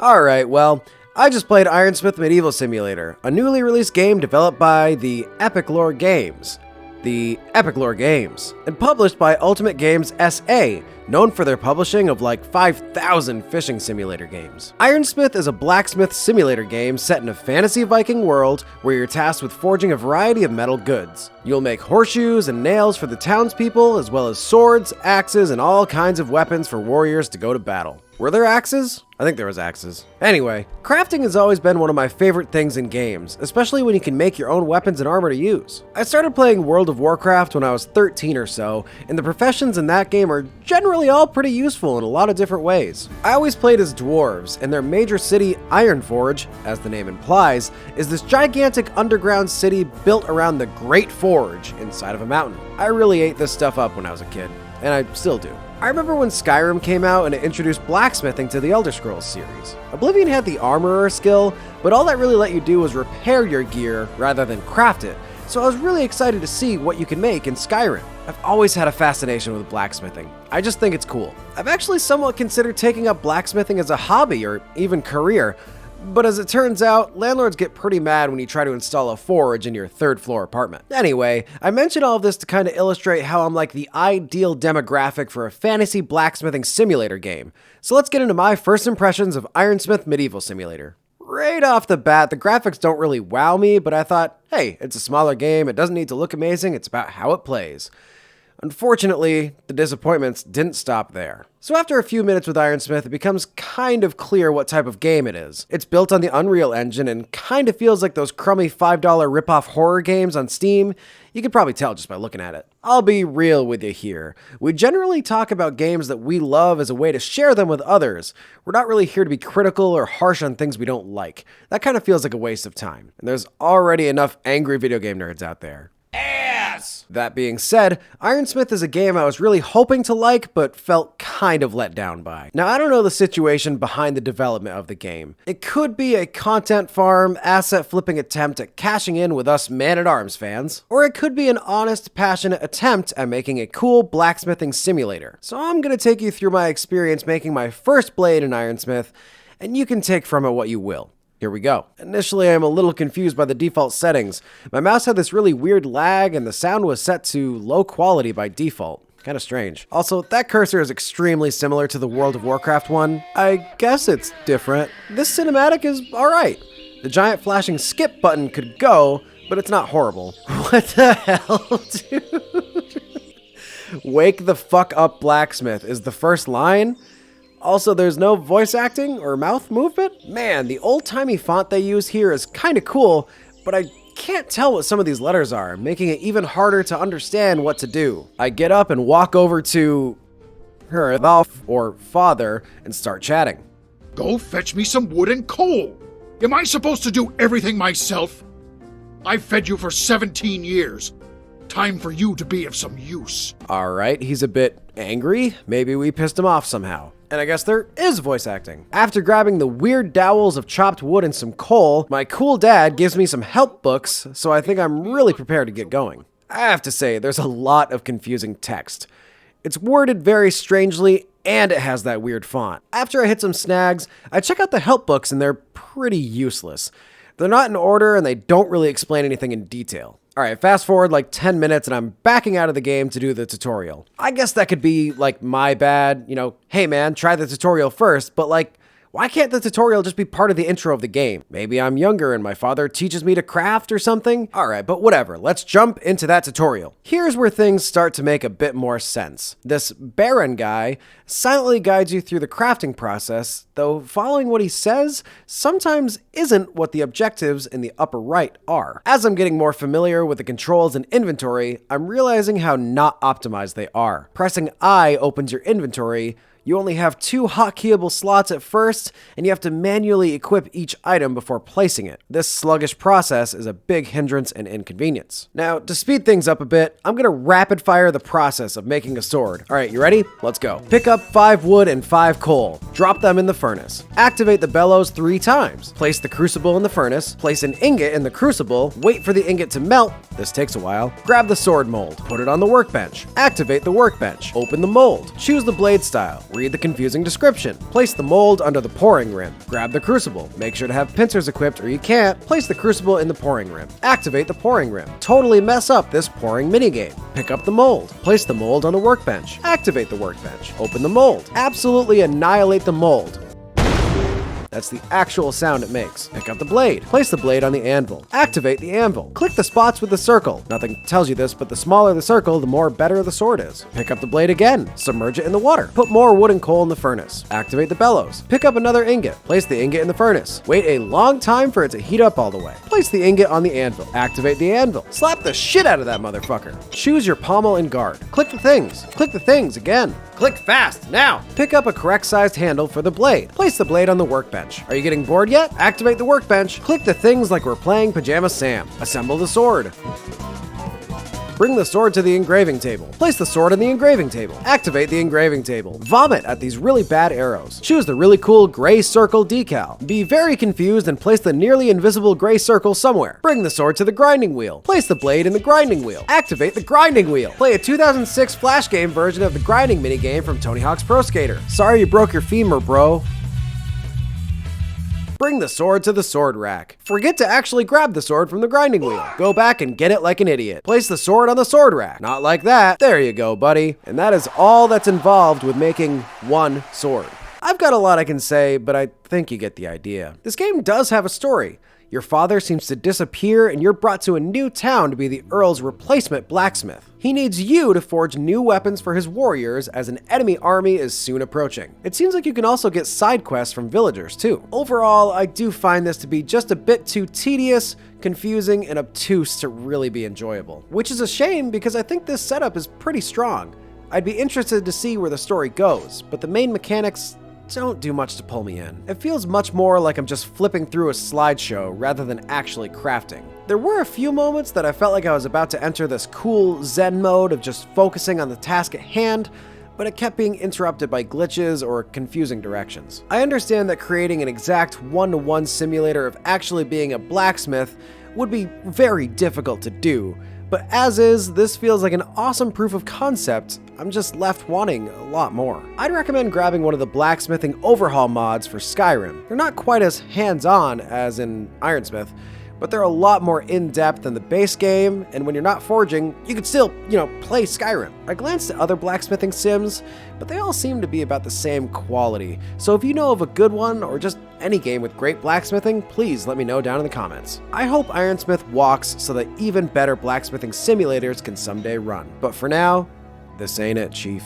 Alright, well, I just played Ironsmith Medieval Simulator, a newly released game developed by the Epic Lore Games, and published by Ultimate Games SA, known for their publishing of like 5,000 fishing simulator games. Ironsmith is a blacksmith simulator game set in a fantasy Viking world where you're tasked with forging a variety of metal goods. You'll make horseshoes and nails for the townspeople, as well as swords, axes, and all kinds of weapons for warriors to go to battle. Were there axes? I think there was axes. Anyway, crafting has always been one of my favorite things in games, especially when you can make your own weapons and armor to use. I started playing World of Warcraft when I was 13 or so, and the professions in that game are generally all pretty useful in a lot of different ways. I always played as dwarves, and their major city, Ironforge, as the name implies, is this gigantic underground city built around the Great Forge inside of a mountain. I really ate this stuff up when I was a kid, and I still do. I remember when Skyrim came out and it introduced blacksmithing to the Elder Scrolls series. Oblivion had the armorer skill, but all that really let you do was repair your gear rather than craft it, so I was really excited to see what you can make in Skyrim. I've always had a fascination with blacksmithing. I just think it's cool. I've actually somewhat considered taking up blacksmithing as a hobby or even career, but as it turns out, landlords get pretty mad when you try to install a forge in your third floor apartment. Anyway, I mentioned all of this to kind of illustrate how I'm like the ideal demographic for a fantasy blacksmithing simulator game. So let's get into my first impressions of Ironsmith Medieval Simulator. Right off the bat, the graphics don't really wow me, but I thought, hey, it's a smaller game, it doesn't need to look amazing, it's about how it plays. Unfortunately, the disappointments didn't stop there. So after a few minutes with Ironsmith, it becomes kind of clear what type of game it is. It's built on the Unreal Engine and kind of feels like those crummy $5 ripoff horror games on Steam. You can probably tell just by looking at it. I'll be real with you here. We generally talk about games that we love as a way to share them with others. We're not really here to be critical or harsh on things we don't like. That kind of feels like a waste of time. And there's already enough angry video game nerds out there. That being said, Ironsmith is a game I was really hoping to like, but felt kind of let down by. Now, I don't know the situation behind the development of the game. It could be a content farm, asset flipping attempt at cashing in with us Man-at-Arms fans, or it could be an honest, passionate attempt at making a cool blacksmithing simulator. So I'm gonna take you through my experience making my first blade in Ironsmith, and you can take from it what you will. Here we go. Initially, I'm a little confused by the default settings. My mouse had this really weird lag and the sound was set to low quality by default. Kinda strange. Also, that cursor is extremely similar to the World of Warcraft one. I guess it's different. This cinematic is alright. The giant flashing skip button could go, but it's not horrible. What the hell, dude? Wake the fuck up, blacksmith is the first line. Also, there's no voice acting or mouth movement? Man, the old-timey font they use here is kinda cool, but I can't tell what some of these letters are, making it even harder to understand what to do. I get up and walk over to her or father and start chatting. Go fetch me some wood and coal. Am I supposed to do everything myself? I've fed you for 17 years. Time for you to be of some use. Alright, he's a bit angry. Maybe we pissed him off somehow. And I guess there is voice acting. After grabbing the weird dowels of chopped wood and some coal, my cool dad gives me some help books, so I think I'm really prepared to get going. I have to say, there's a lot of confusing text. It's worded very strangely, and it has that weird font. After I hit some snags, I check out the help books and they're pretty useless. They're not in order and they don't really explain anything in detail. Alright, fast forward like 10 minutes and I'm backing out of the game to do the tutorial. I guess that could be like my bad, hey man, try the tutorial first, but like, why can't the tutorial just be part of the intro of the game? Maybe I'm younger and my father teaches me to craft or something? Alright, but whatever, let's jump into that tutorial. Here's where things start to make a bit more sense. This Baron guy silently guides you through the crafting process, though following what he says sometimes isn't what the objectives in the upper right are. As I'm getting more familiar with the controls and inventory, I'm realizing how not optimized they are. Pressing I opens your inventory. You only have 2 hotkeyable slots at first, and you have to manually equip each item before placing it. This sluggish process is a big hindrance and inconvenience. Now, to speed things up a bit, I'm gonna rapid fire the process of making a sword. Alright, you ready? Let's go. Pick up 5 wood and 5 coal. Drop them in the furnace. Activate the bellows 3 times. Place the crucible in the furnace. Place an ingot in the crucible. Wait for the ingot to melt. This takes a while. Grab the sword mold. Put it on the workbench. Activate the workbench. Open the mold. Choose the blade style. Read the confusing description. Place the mold under the pouring rim. Grab the crucible. Make sure to have pincers equipped or you can't. Place the crucible in the pouring rim. Activate the pouring rim. Totally mess up this pouring minigame. Pick up the mold. Place the mold on the workbench. Activate the workbench. Open the mold. Absolutely annihilate the mold. That's the actual sound it makes. Pick up the blade. Place the blade on the anvil. Activate the anvil. Click the spots with the circle. Nothing tells you this, but the smaller the circle, the more better the sword is. Pick up the blade again. Submerge it in the water. Put more wood and coal in the furnace. Activate the bellows. Pick up another ingot. Place the ingot in the furnace. Wait a long time for it to heat up all the way. Place the ingot on the anvil. Activate the anvil. Slap the shit out of that motherfucker. Choose your pommel and guard. Click the things. Click the things again. Click fast, now! Pick up a correct sized handle for the blade. Place the blade on the workbench. Are you getting bored yet? Activate the workbench. Click the things like we're playing Pajama Sam. Assemble the sword. Bring the sword to the engraving table. Place the sword on the engraving table. Activate the engraving table. Vomit at these really bad arrows. Choose the really cool gray circle decal. Be very confused and place the nearly invisible gray circle somewhere. Bring the sword to the grinding wheel. Place the blade in the grinding wheel. Activate the grinding wheel. Play a 2006 Flash game version of the grinding minigame from Tony Hawk's Pro Skater. Sorry you broke your femur, bro. Bring the sword to the sword rack. Forget to actually grab the sword from the grinding wheel. Go back and get it like an idiot. Place the sword on the sword rack. Not like that. There you go, buddy. And that is all that's involved with making one sword. I've got a lot I can say, but I think you get the idea. This game does have a story. Your father seems to disappear and you're brought to a new town to be the Earl's replacement blacksmith. He needs you to forge new weapons for his warriors as an enemy army is soon approaching. It seems like you can also get side quests from villagers too. Overall, I do find this to be just a bit too tedious, confusing, and obtuse to really be enjoyable. Which is a shame because I think this setup is pretty strong. I'd be interested to see where the story goes, but the main mechanics don't do much to pull me in. It feels much more like I'm just flipping through a slideshow rather than actually crafting. There were a few moments that I felt like I was about to enter this cool zen mode of just focusing on the task at hand, but it kept being interrupted by glitches or confusing directions. I understand that creating an exact one-to-one simulator of actually being a blacksmith would be very difficult to do, but as is, this feels like an awesome proof of concept. I'm just left wanting a lot more. I'd recommend grabbing one of the blacksmithing overhaul mods for Skyrim. They're not quite as hands-on as in Ironsmith, but they're a lot more in-depth than the base game, and when you're not forging, you can still, play Skyrim. I glanced at other blacksmithing sims, but they all seem to be about the same quality, so if you know of a good one, or just any game with great blacksmithing, please let me know down in the comments. I hope Ironsmith walks so that even better blacksmithing simulators can someday run. But for now, this ain't it, Chief.